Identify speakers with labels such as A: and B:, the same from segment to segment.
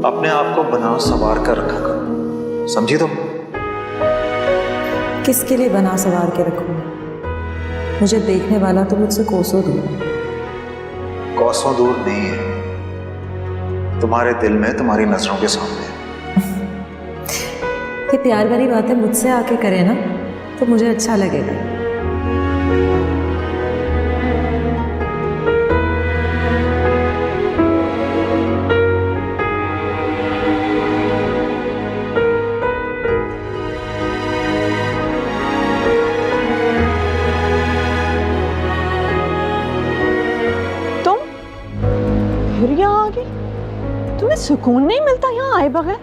A: अपने आप को बना संवार कर रखा करो, समझी तुम?
B: किसके लिए बना संवार के रखूं? मुझे देखने वाला तो मुझसे कोसों दूर है।
A: कोसों दूर नहीं है, तुम्हारे दिल में, तुम्हारी नजरों के सामने।
B: ये प्यार भरी बातें मुझसे आके करे ना तो मुझे अच्छा लगेगा।
C: फिर यहाँ आ गई? तुम्हें सुकून नहीं मिलता यहाँ आए बगैर?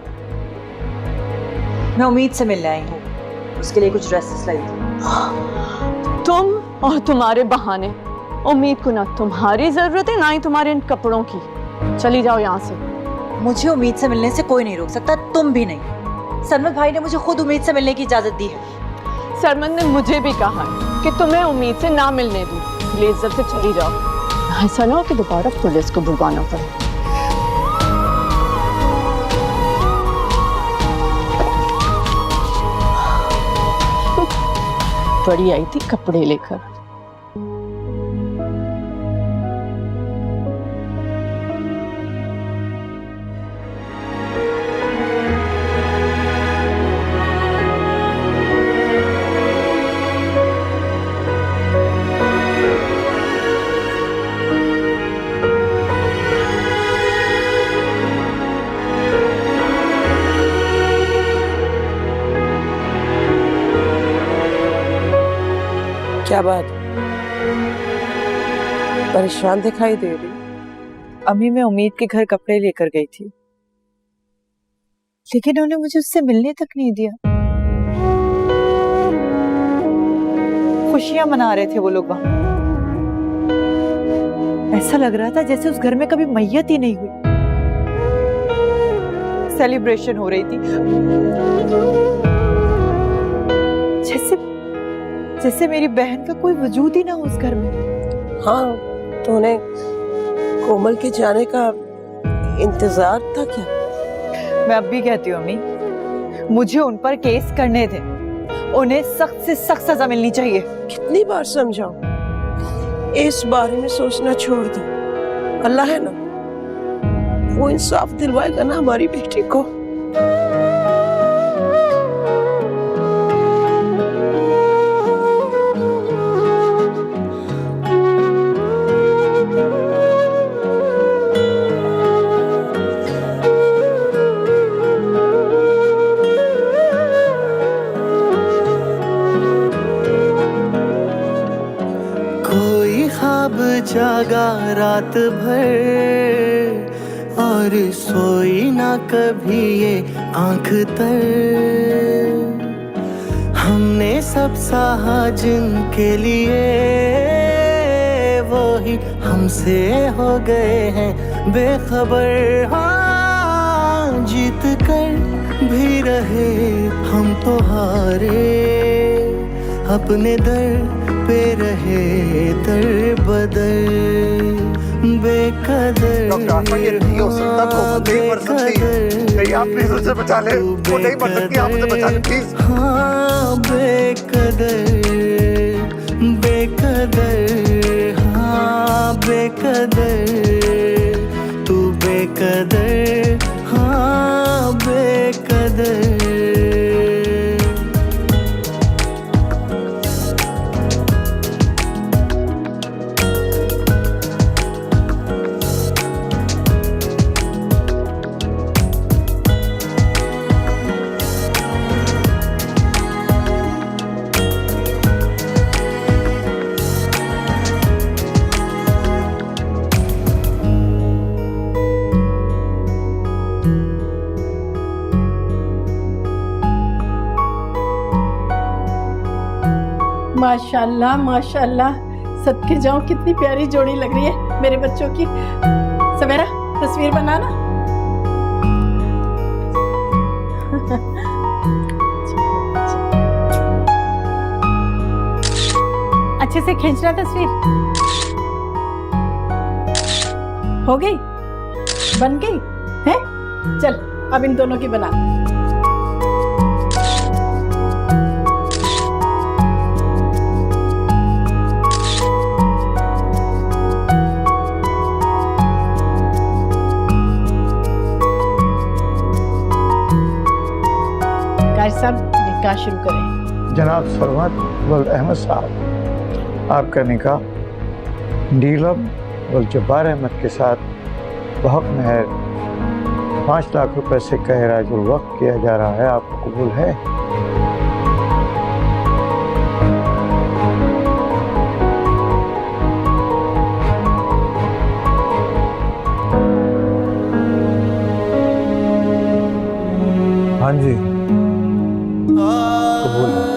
D: मैं उम्मीद से मिलने आई हूँ, उसके लिए कुछ ड्रेसेस लाई थी।
C: तुम और तुम्हारे बहाने। उम्मीद को ना तुम्हारी जरूरत है ना ही तुम्हारे इन कपड़ों की। चली जाओ यहाँ से।
D: मुझे उम्मीद से मिलने से कोई नहीं रोक सकता, तुम भी नहीं। सरमद भाई ने मुझे खुद उम्मीद से मिलने की इजाजत दी है।
C: सरमद ने मुझे भी कहा है कि तुम्हें उम्मीद से ना मिलने दूं, इसलिए इज्जत से चली जाओ। ऐसा ना हो कि दोबारा पुलिस को बुलवाना पड़े। बड़ी आई थी कपड़े लेकर।
E: क्या बात, परेशान दिखाई दे रही?
D: अम्मी, मैं उम्मीद के घर कपड़े लेकर गई थी, लेकिन उन्होंने मुझे उससे मिलने तक नहीं दिया। खुशियां मना रहे थे वो लोग वहां। ऐसा लग रहा था जैसे उस घर में कभी मैयत ही नहीं हुई। सेलिब्रेशन हो रही थी, जैसे मेरी बहन का कोई वजूद ही ना हो उस घर में।
E: हाँ, तो उन्हें कोमल के जाने का इंतजार था क्या?
D: मैं अब भी कहती हूँ अम्मी, मुझे उन पर केस करने थे। उन्हें सख्त से सख्त सजा मिलनी चाहिए।
E: कितनी बार समझाऊं, इस बारे में सोचना छोड़ दो। अल्लाह है ना, वो इंसाफ दिलवाएगा ना हमारी बेटी को।
F: जागा रात भर और सोई ना कभी ये आंख तर। हमने सब सहा जिनके लिए, वो ही हमसे हो गए हैं बेखबर। हाँ, जीत कर भी रहे हम तो हारे, अपने दर पे रहे दर बदर बेकदर।
G: डॉक्टर आसमा, ये नहीं हो सकता, कोमल नहीं मर सकती। नहीं, आप प्लीज उसे बचा ले। वो नहीं मर सकती, आप उसे बचा ले प्लीज।
F: हाँ, बेकदर बेकदर, हाँ बेकदर, तू बेकदर, हाँ बेकदर।
H: माशाल्लाह माशाल्लाह, सदके जाऊं, कितनी प्यारी जोड़ी लग रही है मेरे बच्चों की। सवेरा तस्वीर बनाना। अच्छे से खींचना तस्वीर। हो गई, बन गई है। चल अब इन दोनों की बना। काजी साहब निकाह शुरू करें।
I: जनाब सरमत वल अहमद साहब, आपका निकाह नीलम वल जब्बार अहमद के साथ बहक महर 5 लाख रुपए से कहराजुल वक्त किया जा रहा है। आपको कबूल है? हाँ जी, कबूल है।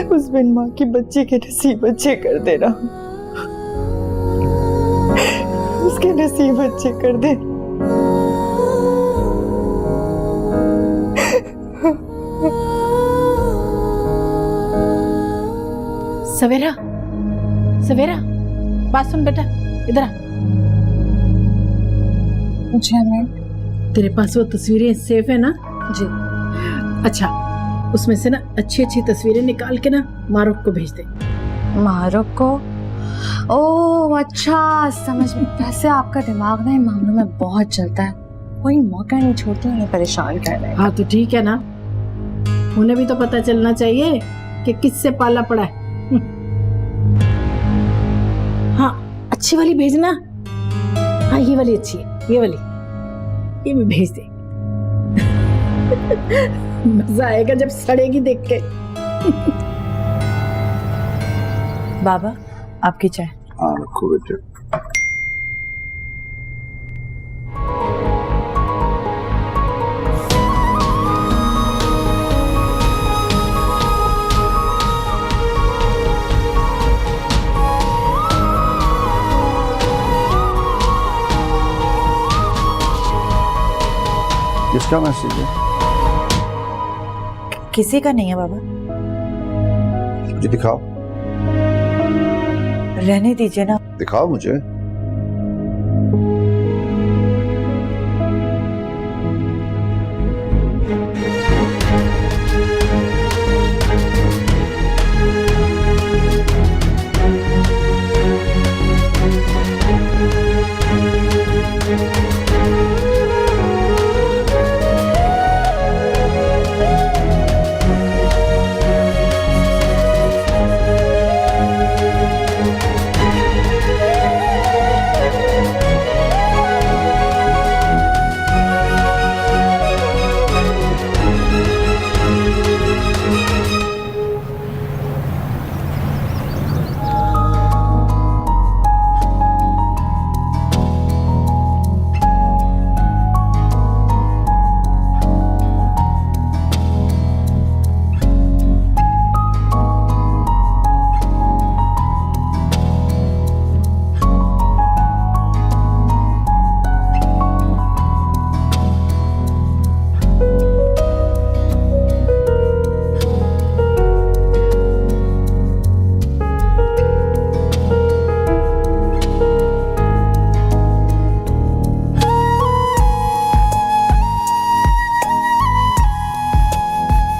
D: उस बिन माँ की बच्चे के नसीब अच्छे कर देना, उसके नसीब अच्छे कर दे।
H: सवेरा, सवेरा, बात सुन बेटा, इधर आ।
B: जी मैं
H: तेरे पास वो तस्वीरें सेफ है ना?
B: जी।
H: अच्छा, उसमें से ना अच्छी अच्छी तस्वीरें निकाल के ना मारूफ को भेज दे।
B: मारूफ को? ओह अच्छा, समझ में। वैसे आपका दिमाग ना इन मामलों में बहुत चलता है, कोई मौका नहीं छोड़ती उन्हें परेशान करने का।
H: हाँ तो ठीक है ना, उन्हें भी तो पता चलना चाहिए कि किससे पाला पड़ा है। हाँ अच्छी वाली भेजना। हाँ ये वाली अच्छी है, ये वाली, ये भी भेज दे। मजा आएगा जब सड़ेगी देख के।
D: बाबा आपकी चाय।
A: हाँ रखो बेटे।
I: किसका मैसेज है?
D: किसी का नहीं है बाबा।
A: मुझे दिखाओ।
D: रहने दीजिए ना।
A: दिखाओ मुझे।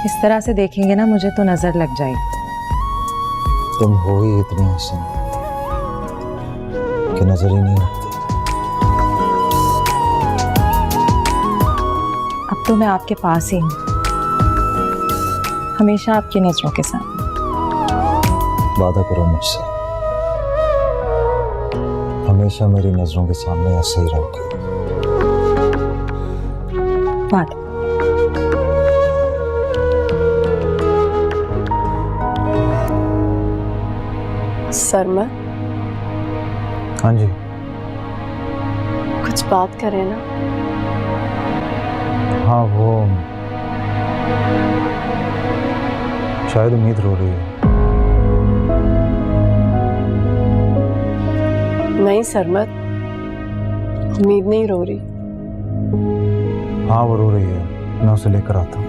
B: इस तरह से देखेंगे ना मुझे तो नजर लग जाएगी।
A: तुम हो ही इतनी हसीन कि नजर ही नहीं लगती।
B: अब तो मैं आपके पास ही हूँ, हमेशा आपकी नजरों के साथ।
A: वादा करो मुझसे, हमेशा मेरी नजरों के सामने ऐसे ही रहोगे।
B: वादा।
C: सरमत,
A: हाँ जी।
C: कुछ बात करें ना।
A: हाँ वो शायद उम्मीद रो रही है।
C: नहीं सरमत, उम्मीद नहीं रो रही।
A: हाँ वो रो रही है, मैं उसे लेकर आता हूँ।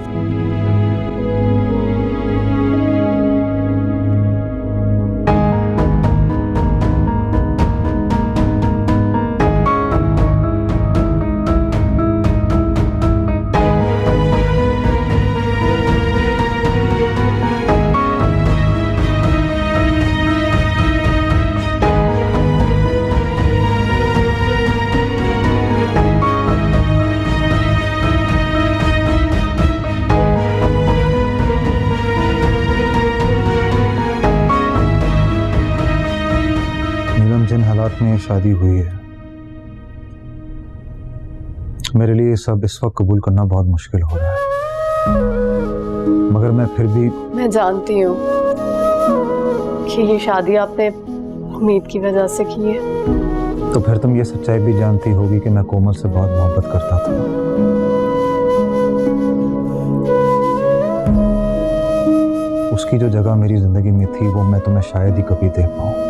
A: जिन हालात में शादी हुई है, मेरे लिए सब इस वक्त कबूल करना बहुत मुश्किल हो रहा है, मगर मैं फिर भी।
C: मैं जानती हूँ कि ये शादी आपने उम्मीद की वजह से की है।
A: तो फिर तुम ये सच्चाई भी जानती होगी कि मैं कोमल से बहुत मोहब्बत करता था। उसकी जो जगह मेरी जिंदगी में थी वो मैं तुम्हें शायद ही कभी दे पाऊं।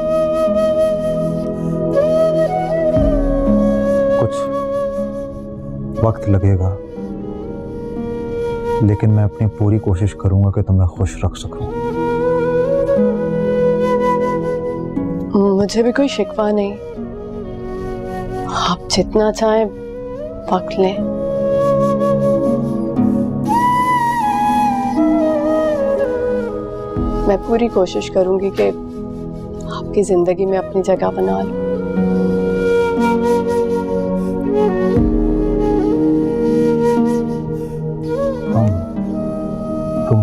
A: कुछ वक्त लगेगा, लेकिन मैं अपनी पूरी कोशिश करूंगा कि तुम्हें खुश रख सकूं।
C: मुझे भी कोई शिकवा नहीं, आप जितना चाहें वक्त लें। मैं पूरी कोशिश करूंगी कि आपकी जिंदगी में अपनी जगह बना लूं।
A: तुम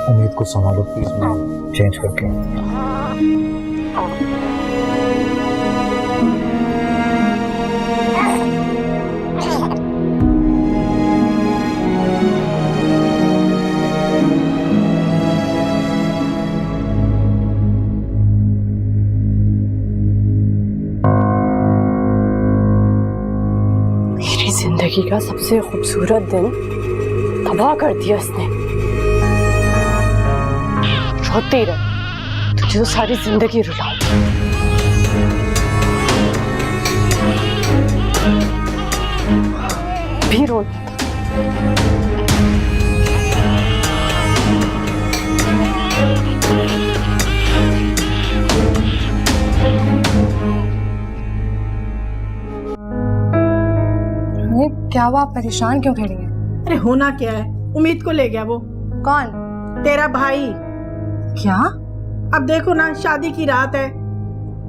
A: उम्मीद को संभालो प्लीज, मैं चेंज करके।
C: मेरी जिंदगी का सबसे खूबसूरत दिन तबाह कर दिया इसने। रोती रह, तुझे तो सारी जिंदगी रुलाऊं। भी रो।
B: क्या हुआ, आप परेशान क्यों खड़ी हैं?
H: अरे होना क्या है, उम्मीद को ले गया वो।
B: कौन?
H: तेरा भाई।
B: क्या?
H: अब देखो ना, शादी की रात है।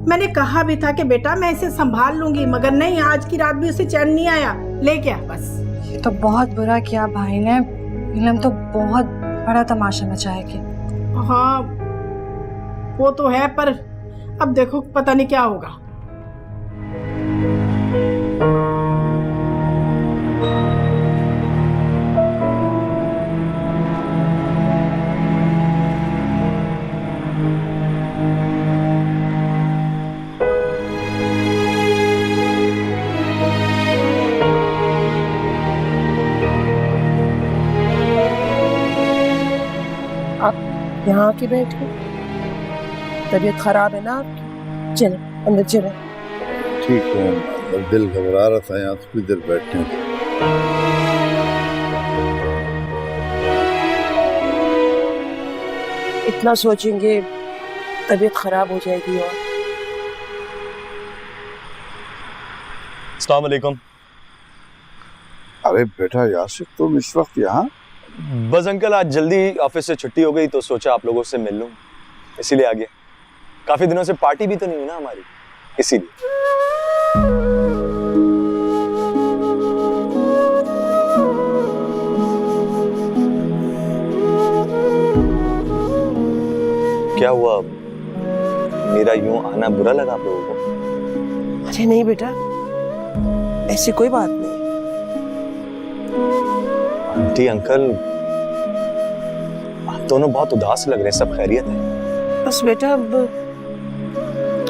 H: मैंने कहा भी था कि बेटा मैं इसे संभाल लूंगी, मगर नहीं, आज की रात भी उसे चैन नहीं आया। ले गया बस।
B: ये तो बहुत बुरा किया भाई ने। नीलम तो बहुत बड़ा तमाशा मचाएगी।
H: हाँ वो तो है, पर अब देखो पता नहीं क्या होगा। यहाँ आके बैठे, तबीयत खराब है ना आपकी? चलो अंदर चलो।
J: ठीक है, दिल घबरा रहा था, यहाँ थोड़ी देर बैठे।
E: इतना सोचेंगे तबीयत खराब हो जाएगी। और
K: अस्सलाम वालेकुम।
J: अरे बेटा यासिर, तुम इस वक्त यहाँ?
K: बस अंकल, आज जल्दी ऑफिस से छुट्टी हो गई तो सोचा आप लोगों से मिल लूं, इसीलिए आ गया। काफी दिनों से पार्टी भी तो नहीं हुई ना हमारी, इसीलिए। क्या हुआ, मेरा यूं आना बुरा लगा आप लोगों को?
E: अरे नहीं बेटा, ऐसी कोई बात नहीं।
K: आंटी अंकल, आप दोनों बहुत उदास लग रहे हैं, सब खैरियत है?
E: बस बेटा अब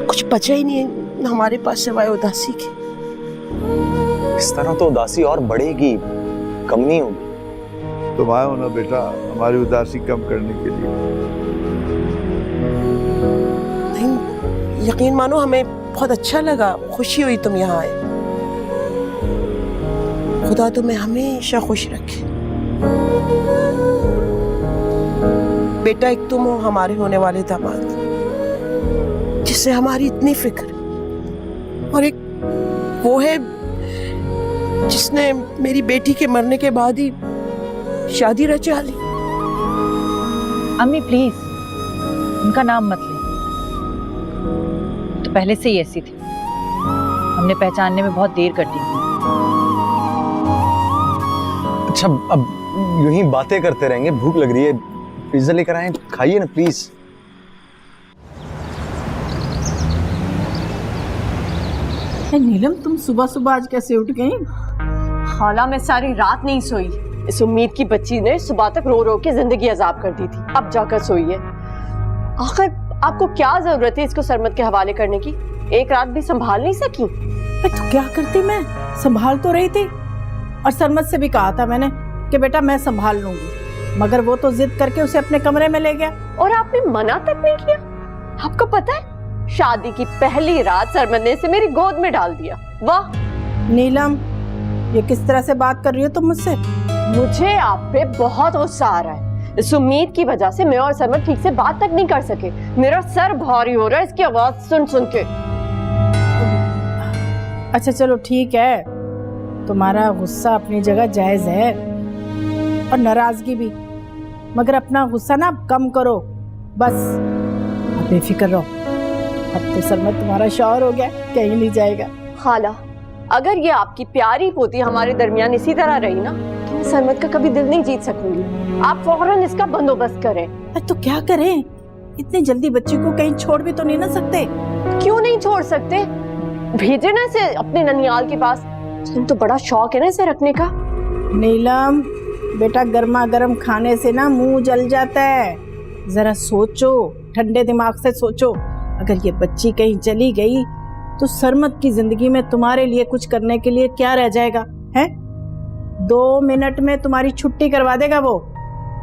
E: कुछ बचा ही नहीं है हमारे पास सिवाय उदासी के।
K: इस तरह तो उदासी और बढ़ेगी, कम नहीं होगी।
J: तुम आए हो ना बेटा हमारी उदासी कम करने के लिए।
E: नहीं, यकीन मानो हमें बहुत अच्छा लगा, खुशी हुई तुम यहाँ आए। खुदा तुम्हें हमेशा खुश रखे। बेटा, एक तुम हो हमारे होने वाले दामाद, जिससे हमारी इतनी फिक्र, और एक वो है जिसने मेरी बेटी के मरने के बाद ही शादी रचा ली।
D: अम्मी प्लीज उनका नाम मत ले, तो पहले से ही ऐसी थी, हमने पहचानने में बहुत देर कर दी।
K: अच्छा, अब यूं ही बातें करते रहेंगे, भूख लग रही है, पिज्जा लेकर आए, खाइए ना प्लीज।
H: नीलम, तुम सुबह सुबह आज कैसे उठ गई?
C: खाला, मैं सारी रात नहीं सोई। इस उम्मीद की बच्ची ने सुबह तक रो रो के जिंदगी अजाब कर दी थी, अब जाकर सोई है। आखिर आपको क्या जरूरत है इसको सरमद के हवाले करने की? एक रात भी संभाल नहीं सकी?
H: तो क्या करती, मैं संभाल तो रही थी, और सरमद से भी कहा था मैंने कि बेटा मैं संभाल लूंगी, मगर वो तो जिद करके उसे अपने कमरे में ले गया।
C: और आपने मना तक नहीं किया? आपको पता है, शादी की पहली रात सरमद ने इसे मेरी गोद में डाल दिया। वाह
H: नीलम, ये किस तरह से बात कर रही हो तुम मुझसे?
C: मुझे आप पे बहुत गुस्सा आ रहा है। इस उम्मीद की वजह से मैं और सरमद ठीक से बात तक नहीं कर सके। मेरा सर भारी हो रहा है इसकी आवाज सुन सुन के।
H: अच्छा चलो ठीक है, तुम्हारा गुस्सा अपनी जगह जायज है और नाराजगी भी, मगर अपना गुस्सा ना कम करो बस, अब बेफिक्र रहो। अब तो सरमद तुम्हारा शौहर हो गया, कहीं नहीं जाएगा।
C: खाला, अगर ये आपकी प्यारी पोती हमारे दरमियान इसी तरह रही ना, तो मैं सरमद का कभी दिल नहीं जीत सकूंगी। आप फौरन इसका बंदोबस्त करें।
H: तो क्या करें, इतनी जल्दी बच्ची को कहीं छोड़ भी तो नहीं ना सकते।
C: क्यों नहीं छोड़ सकते? भेजे ना इसे अपने ननियाल के पास, तो बड़ा शौक है ना इसे रखने का।
H: नीलम बेटा, गर्मा गर्म खाने से ना मुंह जल जाता है, जरा सोचो, ठंडे दिमाग से सोचो। अगर ये बच्ची कहीं चली गई तो सरमद की जिंदगी में तुम्हारे लिए कुछ करने के लिए क्या रह जाएगा? है 2 मिनट में तुम्हारी छुट्टी करवा देगा वो।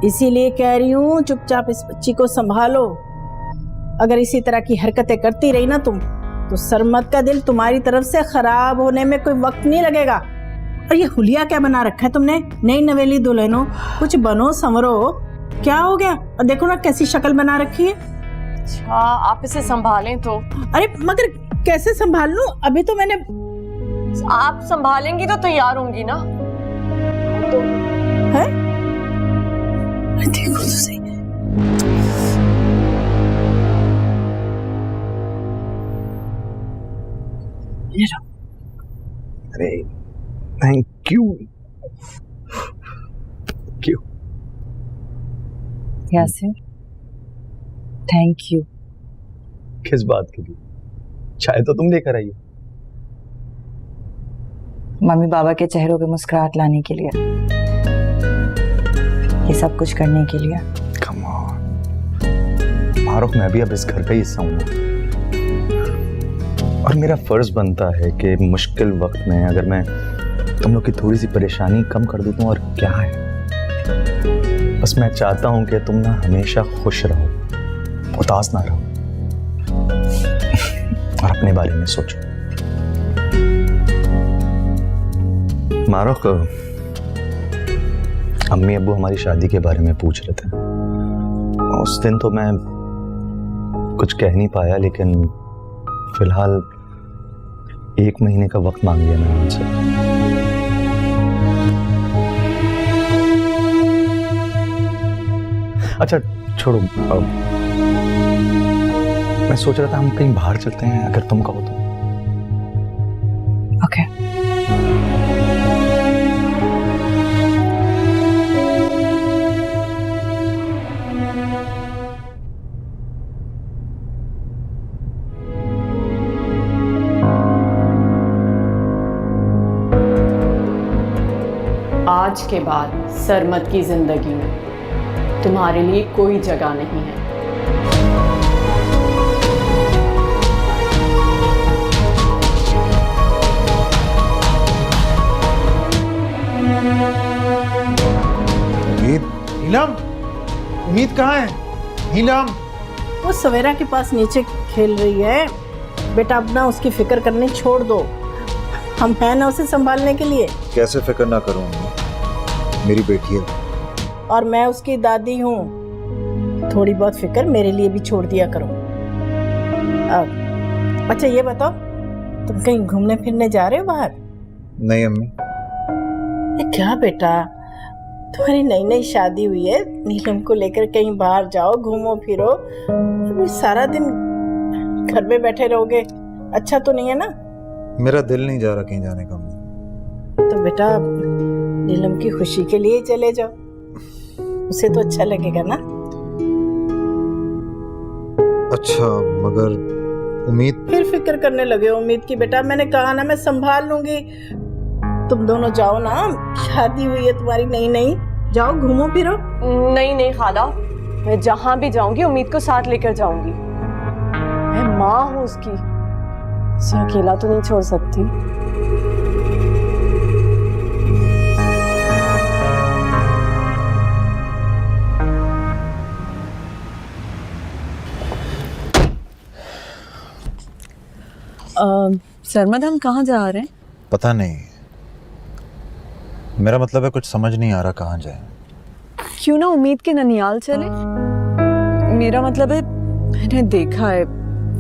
H: इसीलिए कह रही हूँ, चुपचाप इस बच्ची को संभालो। अगर इसी तरह की हरकतें करती रही ना तुम, तो सरमद का दिल तुम्हारी तरफ से खराब होने में कोई वक्त नहीं लगेगा। और ये हुलिया क्या बना रखा है तुमने? नई नवेली दुल्हनों, कुछ बनो संवरो। क्या हो गया? और देखो ना कैसी शक्ल बना रखी है।
C: अच्छा, आप इसे संभालें तो।
H: अरे मगर कैसे संभाल लूं? अभी तो मैंने।
C: आप संभालेंगी तो तैयार होंगी ना? तो
H: है? देखो तो सही। ये लो।
K: अरे थैंक यू। क्यों?
D: Yasir, thank you.
K: किस बात के लिए? चाय तो तुम लेकर आई हो।
D: मम्मी पापा के चेहरों पे मुस्कुराहट लाने के लिए, ये सब कुछ करने के लिए।
K: कम ऑन मारूफ, मैं भी अब इस घर का ही हिस्सा हूँ, और मेरा फर्ज बनता है कि मुश्किल वक्त में अगर मैं तुम लोग की थोड़ी सी परेशानी कम कर दूँ, और क्या है, बस मैं चाहता हूँ कि तुम ना हमेशा खुश रहो, उदास ना रहो, और अपने बारे में सोचो। मारूफ, अम्मी अब्बू हमारी शादी के बारे में पूछ रहे थे। उस दिन तो मैं कुछ कह नहीं पाया, लेकिन फिलहाल 1 महीने का वक्त मांग लिया मैंने उनसे। अच्छा छोड़ो, मैं सोच रहा था हम कहीं बाहर चलते हैं, अगर तुम कहो तो।
D: ओके।
C: आज के बाद सरमद की जिंदगी में तुम्हारे लिए कोई जगह नहीं है।
I: नीलम, उम्मीद कहाँ है? नीलम,
H: वो सवेरा के पास नीचे खेल रही है। बेटा अब ना उसकी फिक्र करनी छोड़ दो, हम हैं ना उसे संभालने के लिए।
A: कैसे फिक्र ना करूं, मेरी बेटी है।
H: और मैं उसकी दादी हूँ, थोड़ी बहुत फिक्र मेरे लिए भी छोड़ दिया करो। अच्छा ये बताओ, तुम कहीं घूमने फिरने जा रहे हो बाहर?
A: नहीं अम्मी।
H: क्या बेटा, तुम्हारी नई नई शादी हुई है, नीलम को लेकर कहीं बाहर जाओ, घूमो फिरो। अभी सारा दिन घर में बैठे रहोगे, अच्छा तो नहीं है ना?
A: मेरा दिल नहीं जा रहा कहीं जाने का।
H: तो बेटा नीलम की खुशी के लिए चले जाओ, उसे तो अच्छा लगेगा ना।
A: अच्छा मगर उम्मीद।
H: फिर फिक्र करने लगे हो उम्मीद की? बेटा मैंने कहा ना मैं संभाल लूंगी, तुम दोनों जाओ ना, शादी हुई है तुम्हारी नई नई, जाओ घूमो फिरो।
C: नहीं नहीं खाला, मैं जहां भी जाऊंगी उम्मीद को साथ लेकर जाऊंगी। मैं माँ हूँ उसकी, उसे अकेला तो नहीं छोड़ सकती।
D: सरमद हम कहाँ जा रहे हैं?
A: पता नहीं, मेरा मतलब है कुछ समझ नहीं आ रहा कहाँ जाए।
D: क्यों ना उम्मीद के ननियाल चले? मेरा मतलब है मैंने देखा है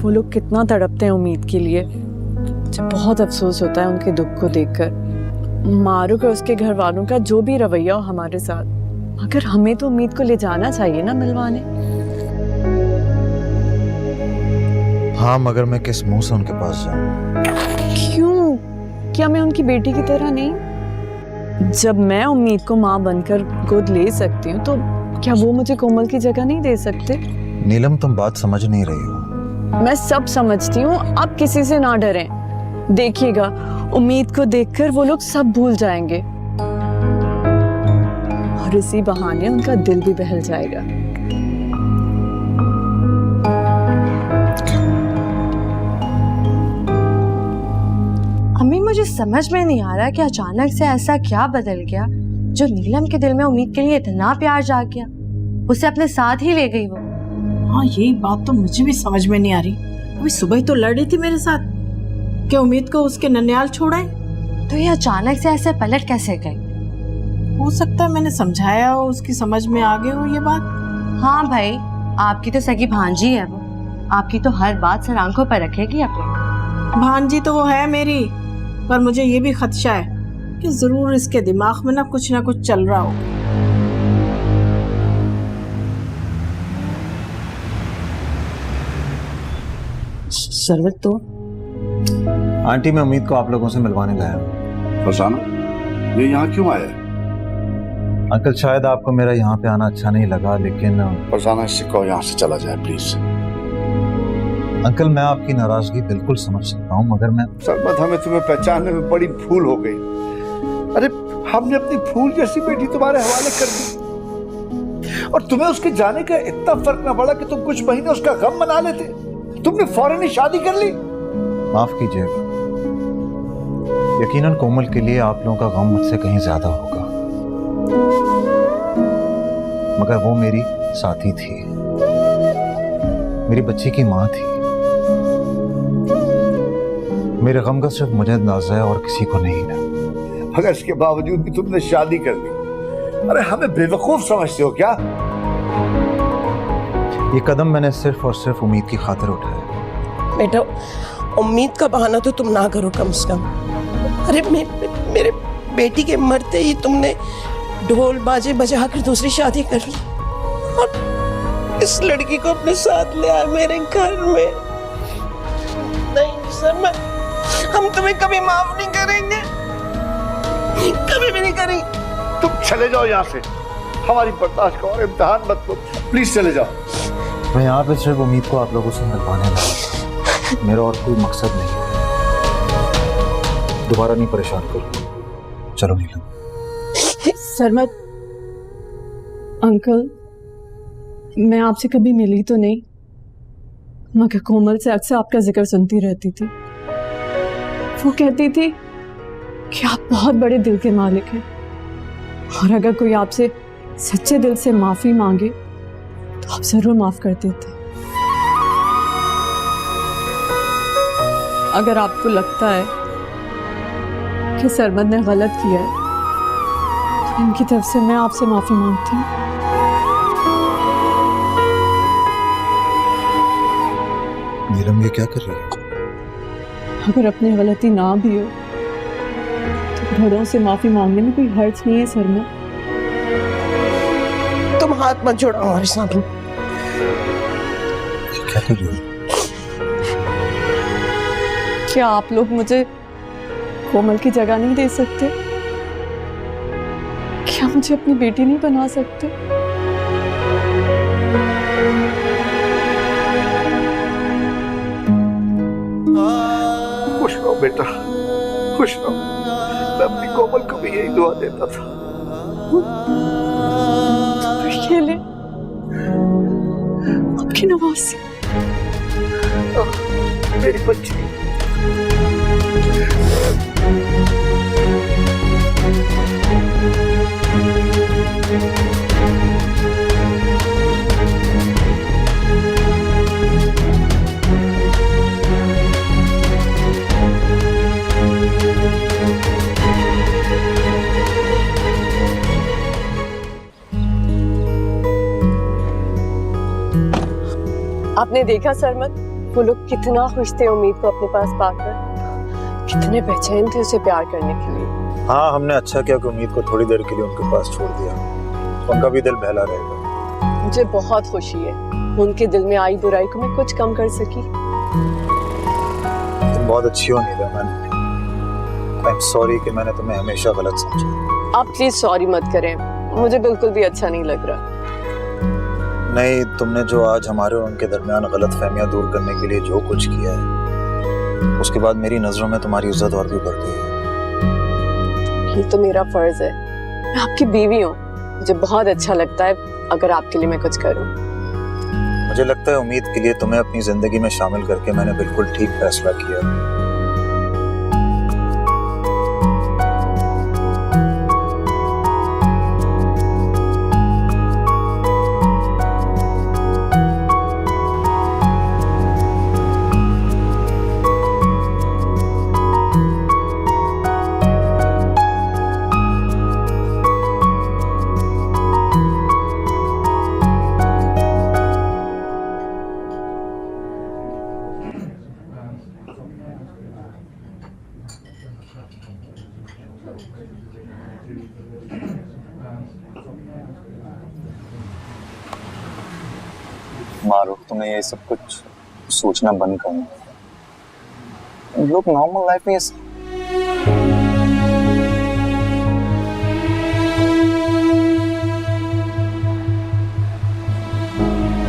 D: वो लोग कितना तड़पते हैं उम्मीद के लिए। मुझे बहुत अफसोस होता है उनके दुख को देखकर। मारूक और उसके घर वालों का जो भी रवैया हो हमारे साथ, मगर हमें तो उम्मीद को ले जाना चाहिए ना मिलवाने।
A: हाँ मगर मैं किस मुंह से उनके पास जाऊं?
D: क्यों? क्या मैं उनकी बेटी की तरह नहीं? जब मैं उम्मीद को माँ बनकर गोद ले सकती हूँ तो क्या वो मुझे कोमल की जगह नहीं दे सकते?
A: नीलम तुम बात समझ नहीं रही हो।
D: मैं सब समझती हूँ, अब किसी से ना डरें। देखिएगा उम्मीद को देखकर वो लोग सब भूल जाएंगे और इसी बहाने उनका दिल भी बहल जाएगा।
B: अम्मी मुझे समझ में नहीं आ रहा कि अचानक से ऐसा क्या बदल गया जो नीलम के दिल में उम्मीद के लिए इतना प्यार जाग गया, उसे अपने साथ ही ले गई वो।
H: हाँ यही बात तो मुझे भी समझ में नहीं आ रही। अभी सुबह ही तो लड़ रही थी मेरे साथ कि उम्मीद को उसके ननियाल छोड़ाए,
B: तो ये अचानक से ऐसे पलट कैसे गई?
H: हो सकता है मैंने समझाया हो, उसकी समझ में आ गई हो ये बात।
B: हाँ भाई, आपकी तो सगी भांजी है वो, आपकी तो हर बात सर आंखों पर रखेगी अपने।
H: भांजी तो वो है मेरी, पर मुझे ये भी खदशा है कि जरूर इसके दिमाग में ना कुछ चल रहा हो।
E: सरवत तो
A: आंटी मैं उम्मीद को आप लोगों से मिलवाने लाया हूँ।
J: फरजाना ये यहाँ क्यों आया है?
A: अंकल शायद आपको मेरा यहाँ पे आना अच्छा नहीं लगा, लेकिन
J: फरजाना इससे कहो यहाँ से चला जाए प्लीज।
A: अंकल मैं आपकी नाराजगी बिल्कुल समझ सकता हूँ, मगर मैं
J: सरमद हमें तुम्हें पहचानने में बड़ी भूल हो गई। अरे हमने अपनी फूल जैसी बेटी तुम्हारे हवाले कर दी और तुम्हें उसके जाने का इतना फर्क ना पड़ा कि तुम कुछ महीने उसका गम मना लेते। तुमने फौरन ही शादी कर ली।
A: माफ कीजिएगा, यकीनन कोमल के लिए आप लोगों का गम मुझसे कहीं ज्यादा होगा, मगर वो मेरी साथी थी, मेरी बच्ची की माँ थी। मेरे गम का सिर्फ मुझे अंदाजा है और किसी को नहीं है।
J: मगर इसके बावजूद भी तुमने शादी कर ली। अरे हमें बेवकूफ समझते हो क्या?
A: ये कदम मैंने सिर्फ और सिर्फ उम्मीद की खातिर उठाया।
E: बेटा उम्मीद का बहाना तो तुम ना करो कम से कम। अरे मेरे बेटी के मरते ही तुमने ढोल बाजे बजाकर दूसरी शादी कर ली और इस लड़की को अपने साथ ले आए मेरे घर में। नहीं सर, हम तुम्हें कभी माफ नहीं करेंगे, कभी भी नहीं करेंगे।
J: तुम चले जाओ यहाँ से, हमारी बर्दाश्त का और इम्तिहान मत लो, प्लीज चले जाओ।
A: मैं यहाँ पे सिर्फ उम्मीद को आप लोगों से मिलवाने लगा, मेरा और कोई मकसद नहीं। दोबारा नहीं परेशान करूँ। चलो नीलम।
D: सरमद अंकल, मैं आपसे कभी मिली तो नहीं, मगर कोमल से अक्सर आपका जिक्र सुनती रहती थी। वो कहती थी कि आप बहुत बड़े दिल के मालिक हैं और अगर कोई आपसे सच्चे दिल से माफी मांगे तो आप जरूर माफ कर देते। अगर आपको लगता है कि सरमद ने गलत किया है तो इनकी तरफ से मैं आपसे माफी मांगती हूँ।
A: नीलम, ये क्या कर रही है?
D: अगर अपनी गलती ना भी हो तो बड़ों से माफी मांगने में कोई हर्ज नहीं है सरमद।
E: तुम हाथ मत जोड़ो हमारे सामने।
A: क्या कर रही हो?
D: क्या आप लोग मुझे कोमल की जगह नहीं दे सकते? क्या मुझे अपनी बेटी नहीं बना सकते?
J: खुश रहो बेटा, खुश रहो। मैं अपनी कोमल को भी यही दुआ देता था।
D: ये ले आपकी नवाज़ी।
J: मेरी बच्ची।
C: आपने देखा सरमद, वो लोग कितना खुश थे उम्मीद को अपने पास पाकर, कितने बेचैन थे उसे प्यार करने के लिए।
A: हाँ, हमने अच्छा किया कि उम्मीद को थोड़ी देर के लिए उनके पास छोड़ दिया। उनका भी दिल बहला रहेगा।
C: मुझे बहुत खुशी है उनके दिल में आई बुराई को मैं कुछ कम कर सकी।
A: तुम बहुत अच्छी हो नीलम। आई एम सॉरी कि मैंने तुम्हें हमेशा गलत समझा।
C: आप प्लीज सॉरी मत करें, मुझे बिल्कुल भी अच्छा नहीं लग रहा।
A: नहीं, तुमने जो आज हमारे और उनके दरमियान गलत फहमियां दूर करने के लिए जो कुछ किया है, उसके बाद मेरी नजरों में तुम्हारी इज्जत और भी बढ़ गई है।
C: ये तो मेरा फर्ज है, मैं आपकी बीवी हूँ, मुझे बहुत अच्छा लगता है अगर आपके लिए मैं कुछ करूँ।
A: मुझे लगता है उम्मीद के लिए तुम्हें अपनी जिंदगी में शामिल करके मैंने बिल्कुल ठीक फैसला किया।
K: मारूफ, तुम्हें ये सब कुछ सोचना बंद करना। लोग नॉर्मल लाइफ में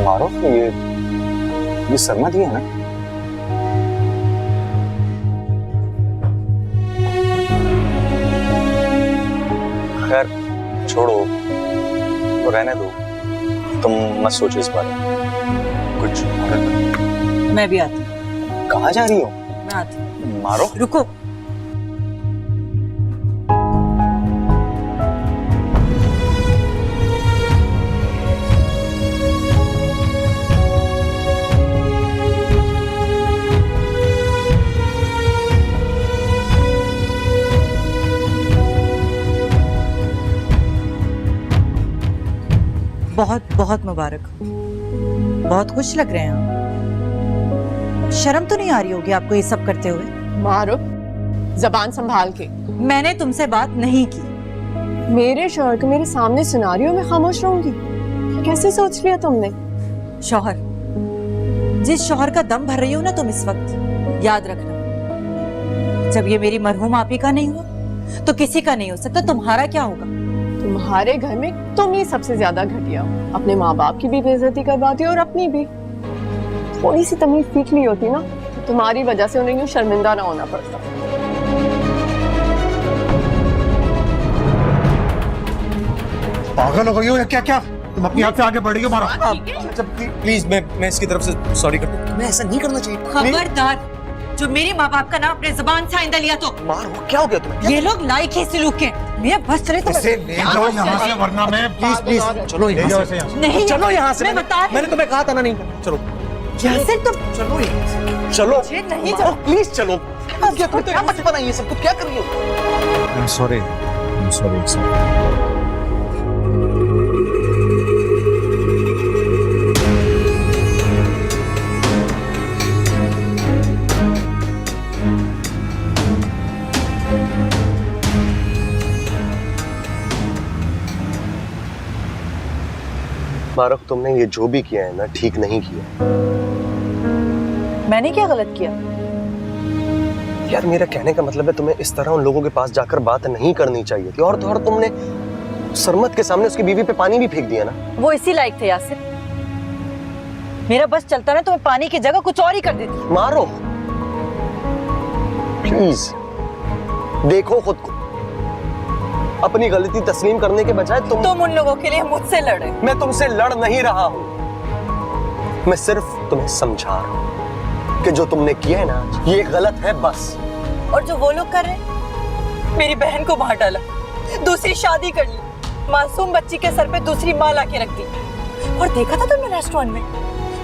K: मारूफ, ये सरमद ही है ना? खैर छोड़ो, तो रहने दो, तुम मत सोचो इस बारे में। कुछ
L: मैं भी आती हूँ।
K: कहाँ जा रही हो?
L: मैं आती हूँ।
K: मारो,
L: रुको। बहुत बहुत मुबारक, बहुत खुश लग रहे हैं आप। शर्म तो नहीं आ रही होगी आपको ये सब करते हुए?
C: मारो, जबान संभाल के।
L: मैंने तुमसे बात नहीं की।
C: मेरे शौहर को मेरे सामने सुना रही हो, मैं खामोश रहूंगी? कैसे सोच लिया तुमने?
L: शौहर, जिस शौहर का दम भर रही हो ना तुम इस वक्त, याद रखना, जब ये मेरी मरहूम आपी का नहीं हुआ तो किसी का नहीं हो सकता। तुम्हारा क्या होगा?
C: तुम्हारे घर में तुम ही सबसे ज्यादा घटिया हो, अपने माँ बाप की भी बेइज्जती करवाती हो और अपनी भी। थोड़ी सी तमीज सीख ली होती ना, तो तुम्हारी वजह से उन्हें यूं शर्मिंदा ना होना पड़ता।
G: पागल हो गई हो या क्या? क्या तुम अपनी हाथ से आगे बढ़ रही हो? मारो।
K: प्लीज, मैं इसकी तरफ से सॉरी करता हूँ। तुम्हें ऐसा नहीं करना चाहिए।
L: खबरदार, जो मेरे माँ बाप का नाम अपने जुबान से आइंदा लिया तो।
K: मारो, क्या हो गया तुम्हें?
L: ये लोग लायक ही सलूक के, मेरा बस चले तो
G: इसे ले जाओ यहाँ से, वरना मैं
K: प्लीज चलो यहाँ से।
L: नहीं,
K: चलो यहाँ से।
L: मैं बता,
K: मैंने तुम्हें कहा था ना नहीं। चलो
L: यासिर तुम
G: चलो यहाँ से, चलो
L: नहीं
G: मारो, प्लीज चलो। क्या तुम्हें क्या बचपना है ये सब, तुम क्या कर रही हो?
A: I'm sorry, I'm sorry.
M: मारूफ, तुमने ये जो भी किया है ना, ठीक नहीं किया।
L: मैंने क्या गलत किया?
M: यार मेरा कहने का मतलब है तुम्हें इस तरह उन लोगों के पास जाकर बात नहीं करनी चाहिए थी। और तो और तुमने सरमत के सामने उसकी बीवी पे पानी भी फेंक दिया ना।
L: वो इसी लायक थे यासिर। मेरा बस चलता ना तो मैं पानी की जगह कुछ और ही कर देती।
M: मारो प्लीज, देखो खुद को। अपनी गलती तस्लीम करने के बजाय तुम
L: उन लोगों के लिए मुझसे लड़े।
M: मैं तुमसे लड़ नहीं रहा हूं, मैं सिर्फ तुम्हें समझा रहा हूं कि जो तुमने किया है ना, ये गलत है बस।
L: और जो वो लोग कर रहे हैं, मेरी बहन को बाहर डाला, दूसरी शादी कर ली, मासूम बच्ची के सर पे दूसरी माँ ला के रख दी। और देखा था तुमने रेस्टोरेंट में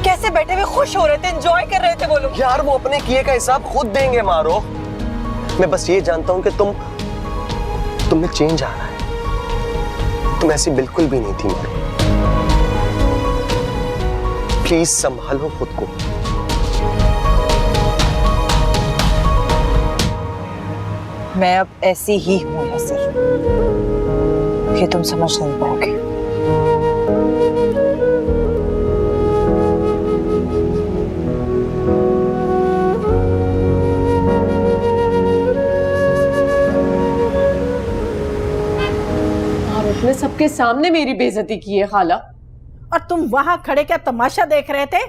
L: कैसे बैठे हुए खुश हो रहे थे, एंजॉय कर रहे थे वो लोग।
M: यार वो अपने किए का हिसाब खुद देंगे मारो। मैं बस ये जानता हूं कि तुम में चेंज आ रहा है। तुम ऐसी बिल्कुल भी नहीं थी मारो। प्लीज संभालो खुद को।
L: मैं अब ऐसी ही हूं यासिर, ये तुम समझ नहीं पाओगे।
C: ने सबके सामने मेरी बेइज्जती की है खाला।
H: और तुम वहां खड़े क्या तमाशा देख रहे थे?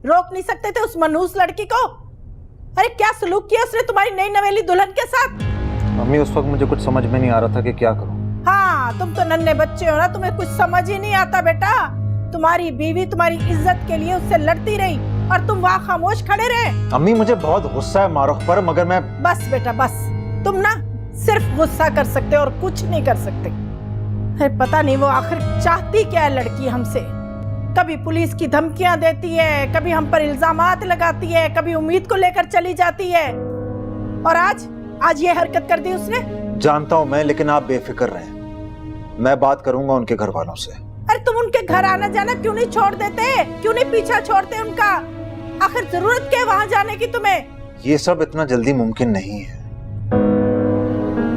H: रोक नहीं सकते थे उस मनहूस लड़की को? अरे क्या सलूक किया उसने तुम्हारी नई नवेली दुल्हन के साथ?
A: मम्मी उस वक्त मुझे कुछ समझ में नहीं आ रहा था कि क्या करूं।
H: हाँ, तुम तो नन्हे बच्चे हो ना, तुम्हें कुछ समझ ही नहीं आता बेटा। तुम्हारी बीवी तुम्हारी इज्जत के लिए उससे लड़ती रही और तुम वहाँ खामोश खड़े रहे।
A: अम्मी मुझे बहुत गुस्सा है मारूफ पर, मगर मैं।
H: बस बेटा बस, तुम ना सिर्फ गुस्सा कर सकते हो और कुछ नहीं कर सकते। पता नहीं वो आखिर चाहती क्या है लड़की हमसे। कभी पुलिस की धमकियां देती है, कभी हम पर इल्जामात लगाती है, कभी उम्मीद को लेकर चली जाती है। और आज ये हरकत कर दी उसने।
A: जानता हूं मैं, लेकिन आप बेफिक्र रहें, मैं बात करूंगा उनके घर वालों से।
H: अरे तुम उनके घर आना जाना क्यों नहीं छोड़ देते? क्यों नहीं पीछा छोड़ते उनका? आखिर जरूरत क्या है वहां जाने की तुम्हें?
A: ये सब इतना जल्दी मुमकिन नहीं है।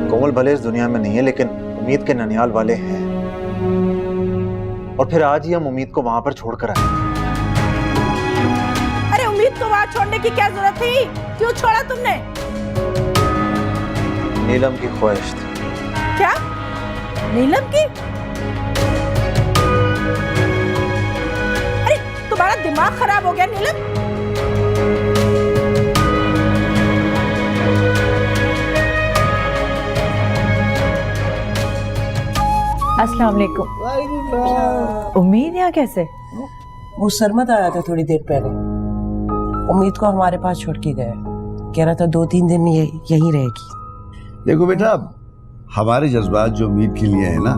A: कोमल भले इस दुनिया में नहीं है, लेकिन उम्मीद के ननियाल वाले हैं। और फिर आज ही हम उम्मीद को वहां पर छोड़कर आए।
H: अरे उम्मीद को वहां छोड़ने की क्या जरूरत थी? क्यों छोड़ा तुमने?
A: नीलम की ख्वाहिश थी।
H: क्या? नीलम की? अरे तुम्हारा दिमाग खराब हो गया नीलम?
L: अस्सलाम वालेकुम। उम्मीद यहाँ कैसे?
E: वो सरमत आया था थोड़ी देर पहले, उम्मीद को हमारे पास छोड़ के गया। कह रहा था 2-3 दिन यहीं रहेगी।
J: देखो बेटा, हमारे जज्बात जो उम्मीद के लिए है ना,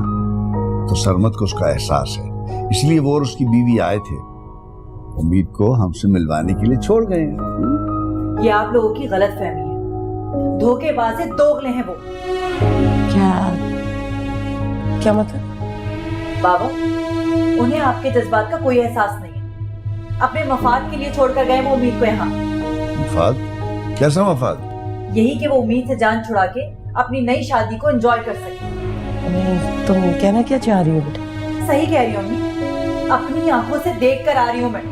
J: तो सरमत को उसका एहसास है, इसलिए वो और उसकी बीवी आए थे। उम्मीद को हमसे मिलवाने के लिए छोड़ गए हैं।
L: ये आप लोगों की गलतफहमी है, धोखेबाज है, दोगले हैं वो।
E: क्या मतलब?
L: बाबा, उन्हें आपके जज्बात का कोई एहसास नहीं है। अपने मफाद के लिए छोड़कर गए वो उम्मीद को यहाँ।
J: मफाद? कैसा मफाद?
L: यही कि वो उम्मीद से जान छुड़ा के अपनी नई शादी को एंजॉय कर सके।
E: तुम कहना क्या चाह रही हो बेटा?
L: सही कह रही हूँ अम्मी, अपनी आंखों से देख कर आ रही हूँ मैं।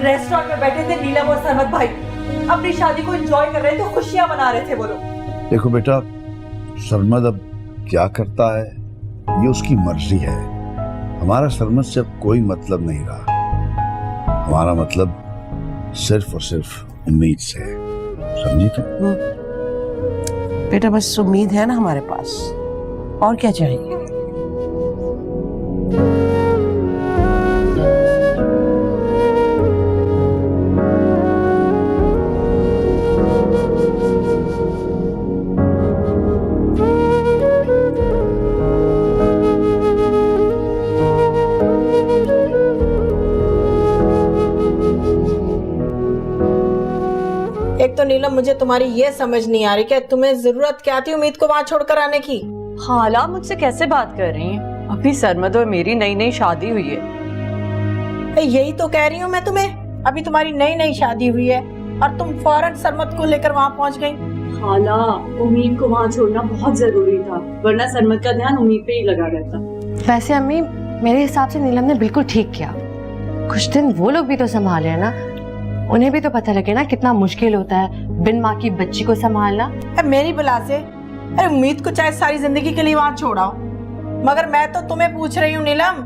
L: रेस्टोरेंट में बैठे थे नीलम और सरमत भाई, अपनी शादी को एंजॉय कर रहे थे, खुशियां मना रहे थे वो लोग।
J: देखो बेटा, सरमत अब क्या करता है ये उसकी मर्जी है। हमारा सरमत से अब कोई मतलब नहीं रहा। हमारा मतलब सिर्फ और सिर्फ उम्मीद से है, समझी तुम?
E: बेटा बस उम्मीद है ना हमारे पास, और क्या चाहिए?
H: तो नीलम मुझे तुम्हारी ये समझ नहीं आ रही कि तुम्हें जरूरत क्या थी उम्मीद को वहां छोड़कर आने की।
D: खाला मुझसे कैसे बात कर रही हैं? अभी सरमद और मेरी नई नई शादी हुई है।
H: यही तो कह रही हूँ मैं तुम्हें, अभी तुम्हारी नई नई शादी हुई है और तुम फौरन सरमद को लेकर वहां पहुंच गई।
D: खाला, उम्मीद को वहाँ छोड़ना बहुत जरूरी था, वरना सरमद का ध्यान उम्मीद पे ही लगा रहता।
B: वैसे अम्मी, मेरे हिसाब से नीलम ने बिल्कुल ठीक किया। कुछ दिन वो लोग भी तो संभाले है ना, उन्हें भी तो पता लगे ना कितना मुश्किल होता है बिन माँ की बच्ची को संभालना।
H: मेरी बला से अरे उम्मीद को चाहे सारी जिंदगी के लिए वहां छोड़ाओ, मगर मैं तो तुम्हें पूछ रही हूँ नीलम,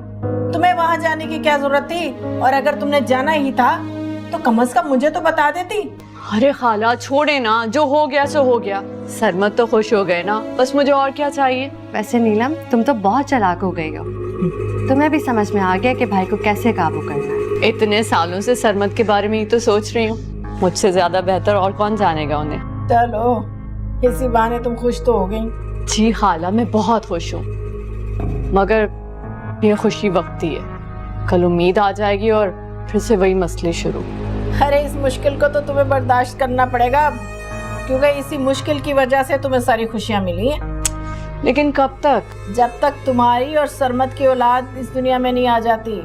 H: तुम्हें वहां जाने की क्या जरूरत थी? और अगर तुमने जाना ही था तो कम से कम मुझे तो बता देती।
D: अरे खाला छोड़े ना, जो हो गया सो हो गया। सरमद तो खुश हो गए ना, बस मुझे और क्या चाहिए।
B: वैसे नीलम, तुम तो बहुत चालाक हो गई हो। तुम्हें भी समझ में आ गया कि भाई को कैसे काबू करना है।
D: इतने सालों से सरमद के बारे में ही तो सोच रही हूँ, मुझसे ज्यादा बेहतर और कौन जानेगा उन्हें।
H: चलो किसी बहाने तुम खुश तो हो गई।
D: जी खाला, मैं बहुत खुश हूँ, मगर ये खुशी वक्ती है। कल उम्मीद आ जाएगी और फिर से वही मसले शुरू।
H: अरे इस मुश्किल को तो तुम्हें बर्दाश्त करना पड़ेगा अब, क्योंकि इसी मुश्किल की वजह से तुम्हें सारी खुशियां मिली हैं।
D: लेकिन कब तक?
H: जब तक तुम्हारी और सरमद की औलाद इस दुनिया में नहीं आ जाती।